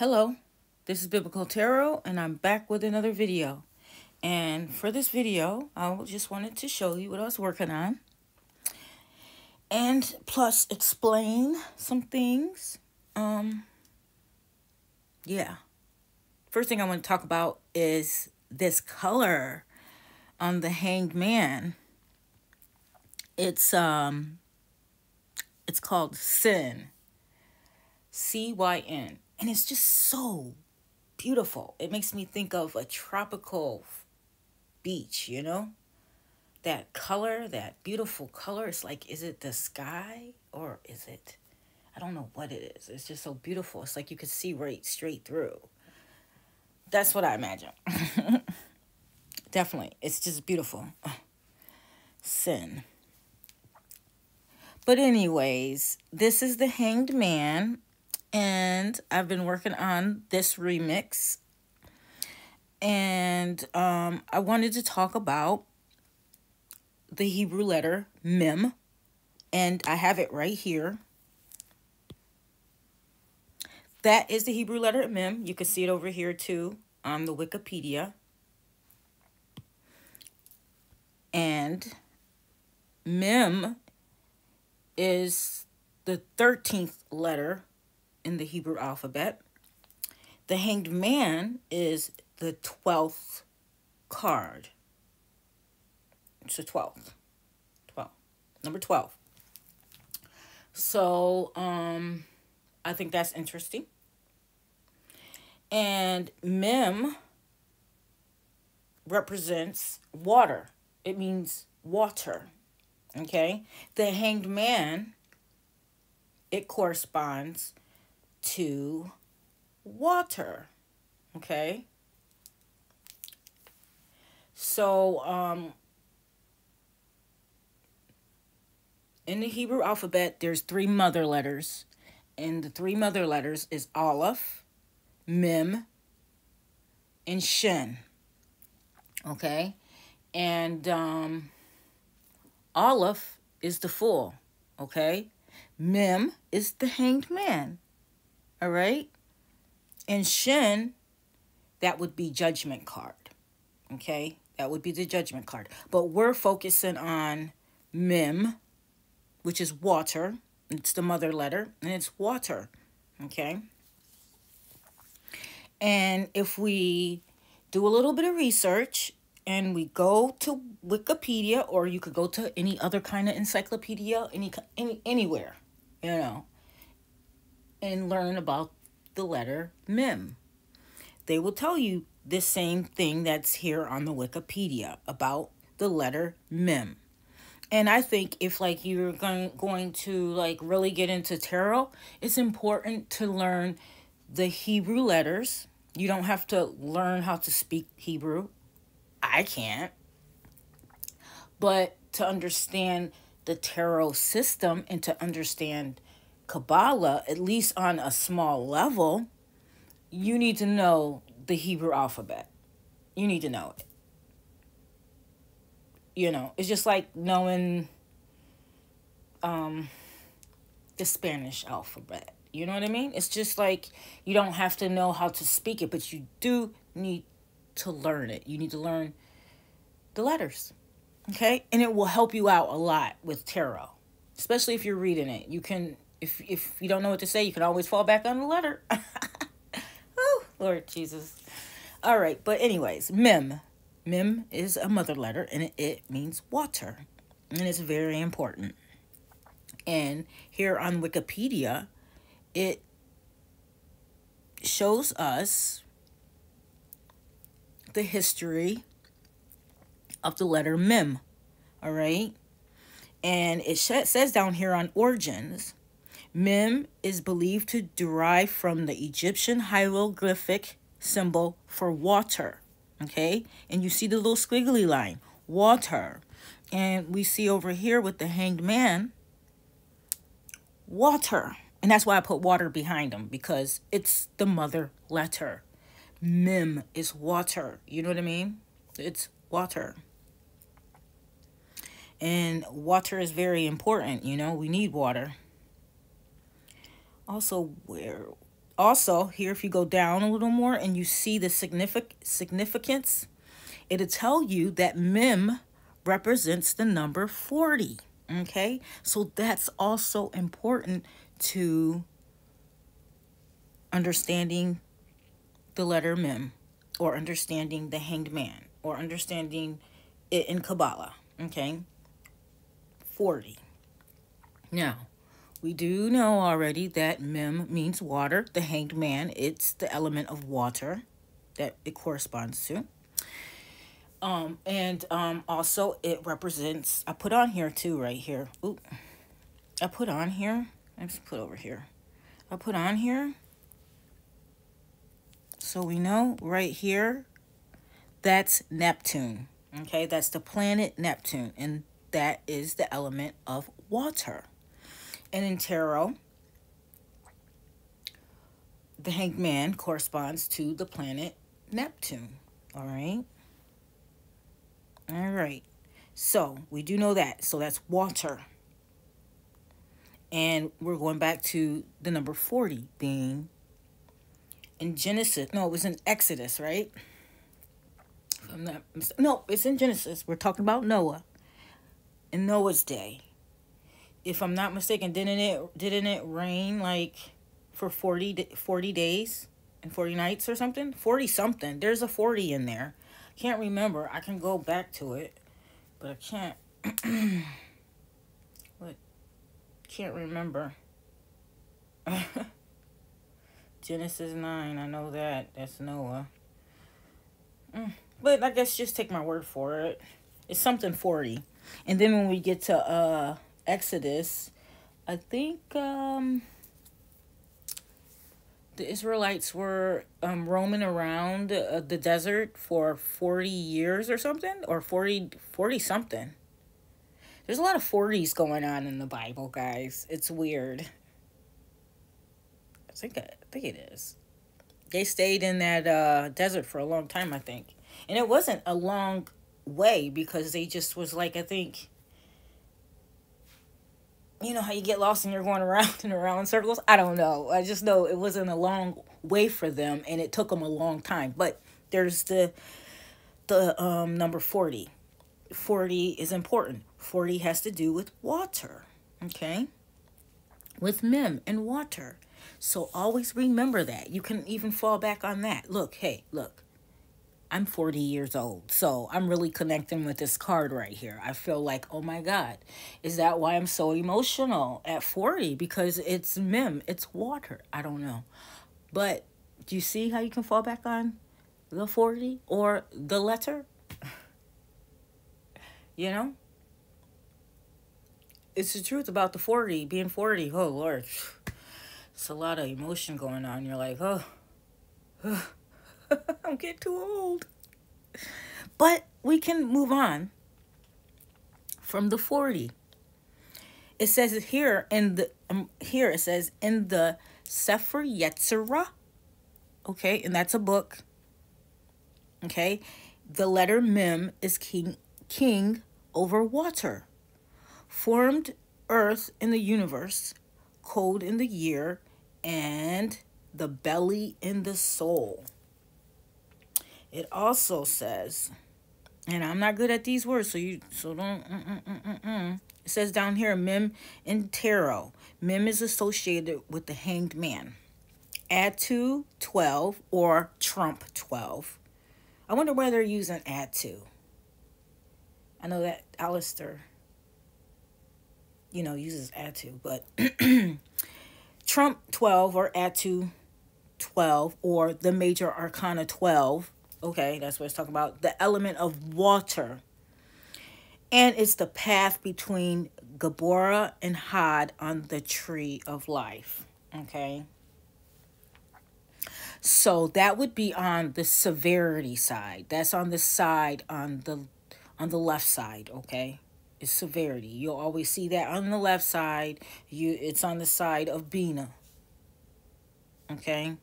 Hello, this is Biblical Tarot, and I'm back with another video. And for this video, I just wanted to show you what I was working on, and plus explain some things. Yeah. First thing I want to talk about is this color on the Hanged Man. It's called Sin. CYN. And it's just so beautiful. It makes me think of a tropical beach, you know? That color, that beautiful color. It's like, is it the sky or is it, I don't know what it is. It's just so beautiful. It's like you could see right straight through. That's what I imagine. Definitely. It's just beautiful. Sin. But anyways, this is the Hanged Man. And I've been working on this remix. And I wanted to talk about the Hebrew letter Mem. And I have it right here. That is the Hebrew letter Mem. You can see it over here too on the Wikipedia. And Mem is the 13th letter in the Hebrew alphabet. The Hanged Man is the 12th card. It's the 12th. 12. Number 12. So, I think that's interesting. And Mem represents water. It means water. Okay? The Hanged Man, it corresponds to water. Okay? So, in the Hebrew alphabet, there's 3 mother letters. And the 3 mother letters is Aleph, Mem, and Shin. Okay? And Aleph is the Fool. Okay? Mem is the Hanged Man. All right? And Shin, that would be Judgment card. Okay? That would be the Judgment card. But we're focusing on Mem, which is water. It's the mother letter, and it's water. Okay? And if we do a little bit of research and we go to Wikipedia, or you could go to any other kind of encyclopedia, anywhere, you know, and learn about the letter Mem. They will tell you the same thing that's here on the Wikipedia about the letter Mem. And I think if like you're going to like really get into tarot, it's important to learn the Hebrew letters. You don't have to learn how to speak Hebrew. I can't. But to understand the tarot system and to understand Kabbalah, at least on a small level, you need to know the Hebrew alphabet. You need to know it. You know, it's just like knowing the Spanish alphabet. You know what I mean? It's just like you don't have to know how to speak it, but you do need to learn it. You need to learn the letters. Okay? And it will help you out a lot with tarot. Especially if you're reading it. You can, if you don't know what to say, you can always fall back on the letter. Oh, Lord Jesus. All right, but anyways, Mem. Mem is a mother letter, and it means water. And it's very important. And here on Wikipedia, it shows us the history of the letter Mem. All right? And it says down here on origins, Mem is believed to derive from the Egyptian hieroglyphic symbol for water. Okay? And you see the little squiggly line, water. And we see over here with the Hanged Man, water. And that's why I put water behind them, because it's the mother letter. Mem is water. You know what I mean? It's water. And water is very important, you know? We need water. Also, Also, here, if you go down a little more and you see the significance, it'll tell you that Mem represents the number 40. Okay, so that's also important to understanding the letter Mem, or understanding the hanged man, or understanding it in Kabbalah. Okay, 40. Now, we do know already that Mem means water. The hanged man, it's the element of water that it corresponds to. And also it represents, I put on here too, right here. Oop. I put on here. Let's put over here. I put on here. So we know right here, that's Neptune. Okay, that's the planet Neptune. And that is the element of water. And in tarot, the hanged man corresponds to the planet Neptune. All right. All right. So we do know that. So that's water. And we're going back to the number 40 being in Genesis. No, it was in Exodus, right? No, it's in Genesis. We're talking about Noah. In Noah's day. If I'm not mistaken, didn't it rain like for 40 days and 40 nights or something? 40 something. There's a 40 in there. Can't remember. I can go back to it, but I can't. What? Can't remember. Genesis 9. I know that. That's Noah. But I guess just take my word for it. It's something 40. And then when we get to Exodus, I think the Israelites were roaming around the desert for 40 years or something, or 40 something. There's a lot of 40s going on in the Bible, guys. It's weird. I think it is. They stayed in that desert for a long time, I think. And it wasn't a long way, because they just was like, I think, you know how you get lost and you're going around and around in circles? I don't know. I just know it wasn't a long way for them, and it took them a long time. But there's the number 40. 40 is important. 40 has to do with water, okay? With Mem and water. So always remember that. You can even fall back on that. Look, hey, look. I'm 40 years old, so I'm really connecting with this card right here. I feel like, oh my God, is that why I'm so emotional at 40? Because it's Mem, it's water. I don't know. But do you see how you can fall back on the 40 or the letter? You know? It's the truth about the 40, being 40. Oh, Lord. It's a lot of emotion going on. You're like, oh. I'm getting too old. But we can move on from the 40. It says here in the it says in the Sefer Yetzirah. Okay, and that's a book. Okay, the letter Mem is king over water, formed earth in the universe, code in the year, and the belly in the soul. It also says, and I'm not good at these words, so don't. It says down here, Mem in tarot. Mem is associated with the hanged man. Atu 12 or Trump 12. I wonder why they're using Atu. I know that Alistair, uses Atu, but Trump 12 or Atu 12 or the major arcana 12. Okay, that's what it's talking about. The element of water. And it's the path between Gabora and Had on the tree of life. Okay. So that would be on the severity side. That's on the side on the left side, okay? It's severity. You'll always see that on the left side. It's on the side of Bina. Okay?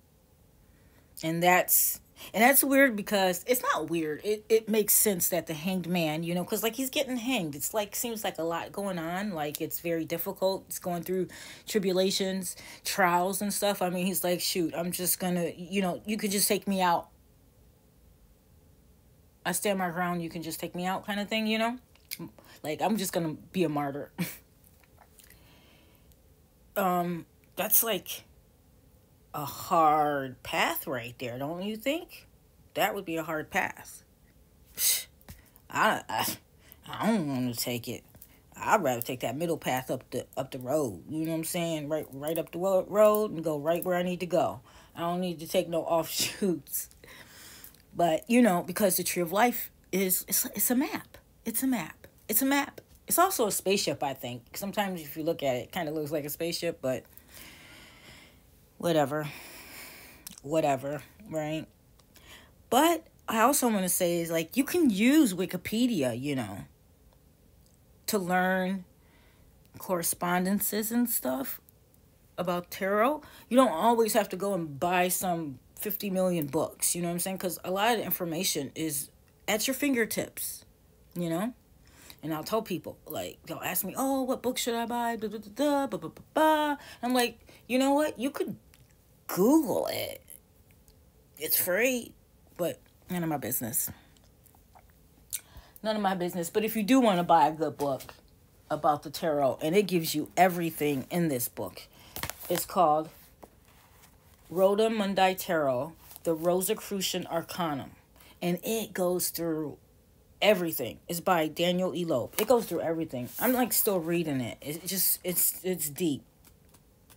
And that's And that's weird because it's not weird. It makes sense that the hanged man, because like he's getting hanged. It's like seems like a lot going on. Like it's very difficult. It's going through tribulations, trials and stuff. I mean, he's like, shoot, I'm just gonna, you could just take me out. I stand my ground. You can just take me out, kind of thing. Like I'm just gonna be a martyr. That's like a hard path right there, don't you think? That would be a hard path. I don't want to take it. I'd rather take that middle path up the road. You know what I'm saying? Right up the road and go right where I need to go. I don't need to take no offshoots. But because the tree of life it's a map. It's a map. It's a map. It's also a spaceship, I think. Sometimes if you look at it, it kind of looks like a spaceship, but whatever, right? But I also want to say is like you can use Wikipedia, to learn correspondences and stuff about tarot. You don't always have to go and buy some 50 million books, you know what I'm saying? Because a lot of the information is at your fingertips, And I'll tell people, like, they'll ask me, oh, what book should I buy? Da, da, da, da, ba, ba, ba, ba. I'm like, you know what? You could Google it. It's free, but none of my business. None of my business. But if you do want to buy a good book about the tarot, and it gives you everything in this book, it's called Rhoda Mundi Tarot, the Rosicrucian Arcanum. And it goes through everything. It's by Daniel Elope. It goes through everything. I'm like still reading it. It's deep.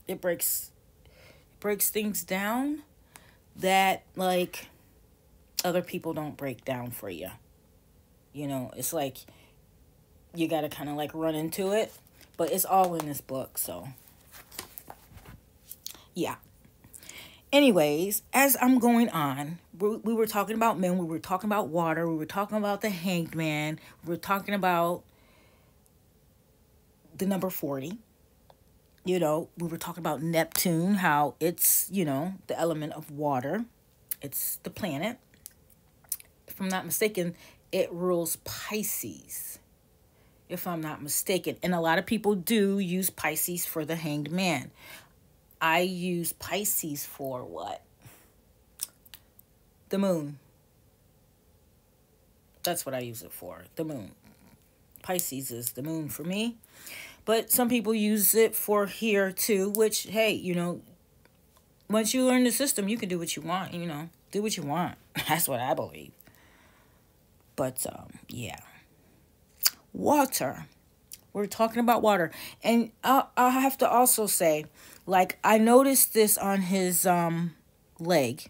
It breaks things down that like other people don't break down for you. It's like you got to kind of like run into it, but it's all in this book. So yeah. Anyways, as I'm going on, we were talking about men, we were talking about water, we were talking about the hanged man, we were talking about the number 40. We were talking about Neptune, how it's, the element of water. It's the planet. If I'm not mistaken, it rules Pisces. If I'm not mistaken. And a lot of people do use Pisces for the hanged man. I use Pisces for what? The moon. That's what I use it for. The moon. Pisces is the moon for me. But some people use it for here too, which, hey, once you learn the system, you can do what you want, Do what you want. That's what I believe. But, yeah. Water. We're talking about water. And I have to also say, like, I noticed this on his leg.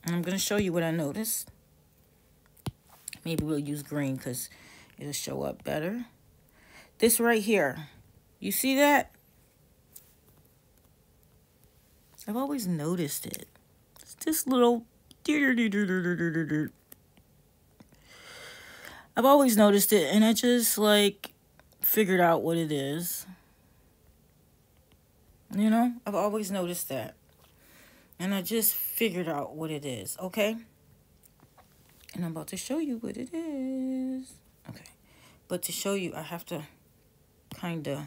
And I'm going to show you what I noticed. Maybe we'll use green because it'll show up better. This right here. You see that? I've always noticed it. It's this little... I've always noticed it, and I just, like, figured out what it is. I've always noticed that. And I just figured out what it is, okay? And I'm about to show you what it is. Okay. But to show you, I have to kind of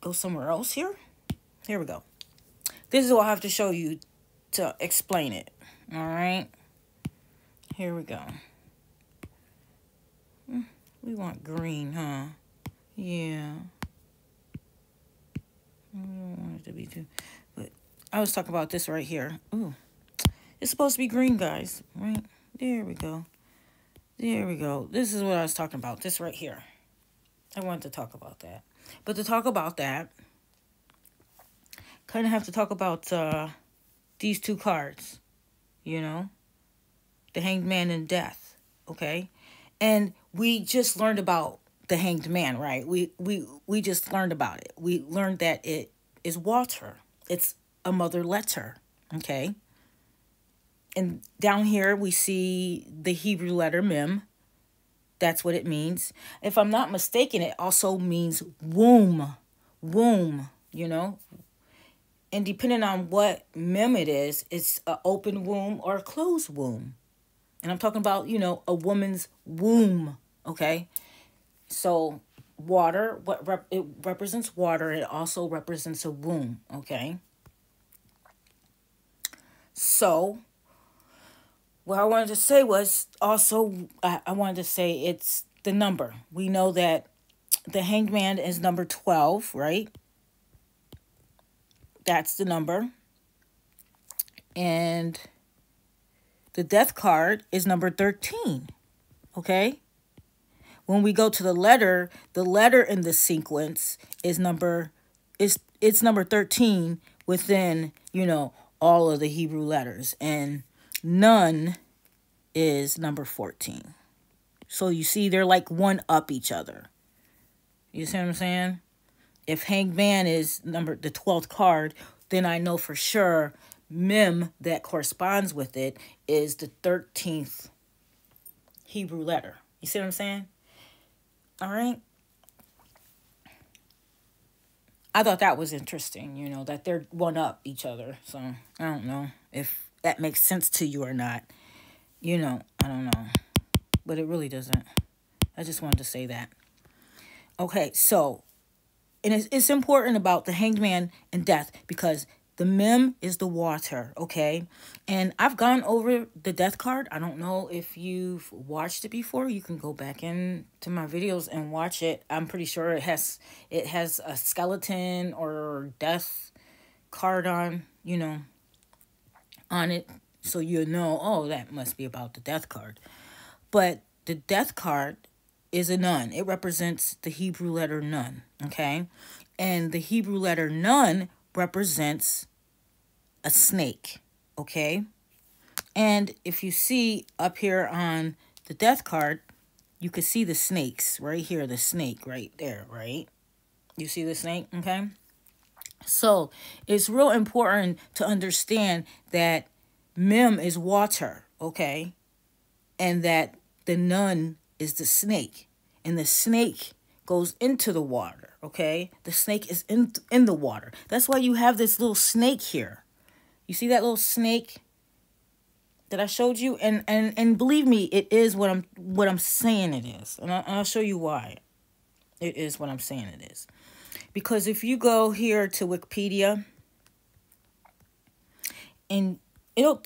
go somewhere else here. Here we go. This is what I have to show you to explain it. All right? Here we go. We want green, huh? Yeah. I don't want it to be too... But I was talking about this right here. Ooh. It's supposed to be green, guys. Right? There we go. There we go. This is what I was talking about. This right here. I wanted to talk about that. But to talk about that, kind of have to talk about these two cards. The Hanged Man and Death. Okay? And we just learned about the Hanged Man, right? We just learned about it. We learned that it is water. It's a mother letter. Okay? And down here we see the Hebrew letter Mem. That's what it means. If I'm not mistaken, it also means womb. Womb, And depending on what mem it is, it's an open womb or a closed womb. And I'm talking about, a woman's womb, okay? So water, it represents water. It also represents a womb, okay? So what I wanted to say was also, I wanted to say it's the number. We know that the hanged man is number 12, right? That's the number. And the death card is number 13, okay? When we go to the letter in the sequence is it's number 13 within, all of the Hebrew letters. And none is number 14. So you see, they're like one up each other. You see what I'm saying? If hanged man is the 12th card, then I know for sure mem that corresponds with it is the 13th Hebrew letter. You see what I'm saying? All right. I thought that was interesting, that they're one up each other. So I don't know if that makes sense to you or not. I don't know. But it really doesn't. I just wanted to say that. Okay, so, and it's important about the hanged man and death because the mem is the water, okay? And I've gone over the death card. I don't know if you've watched it before. You can go back into my videos and watch it. I'm pretty sure it has a skeleton or death card on it. So oh, that must be about the death card. But the death card is a nun. It represents the Hebrew letter nun, okay? And the Hebrew letter nun represents a snake, okay? And if you see up here on the death card, you can see the snakes right here, the snake right there, right? You see the snake, okay? So it's real important to understand that mem is water, okay? And that the nun is the snake. And the snake goes into the water, okay? The snake is in the water. That's why you have this little snake here. You see that little snake that I showed you? And believe me, it is what I'm saying it is. And I'll show you why it is what I'm saying it is. Because if you go here to Wikipedia, and it'll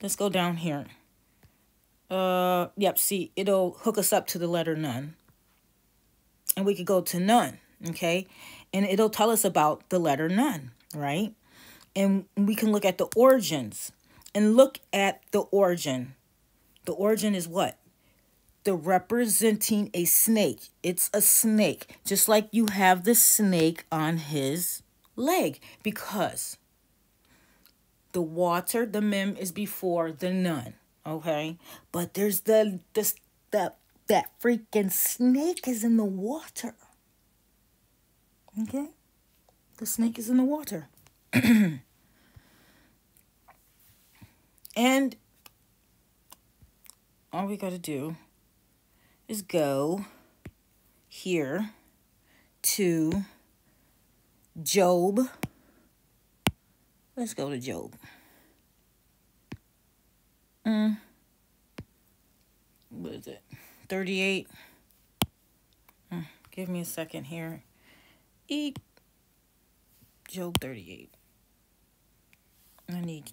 let's go down here. Yep, see, it'll hook us up to the letter nun. And we could go to nun, okay? And it'll tell us about the letter nun, right? And we can look at the origins. And look at the origin. The origin is what? The representing a snake. It's a snake. Just like you have the snake on his leg. Because the water, the mem, is before the nun. Okay, but there's that freaking snake is in the water. Okay, the snake is in the water. And all we got to do is go here to Job. Let's go to Job. What is it? 38. Give me a second here. Job 38. I need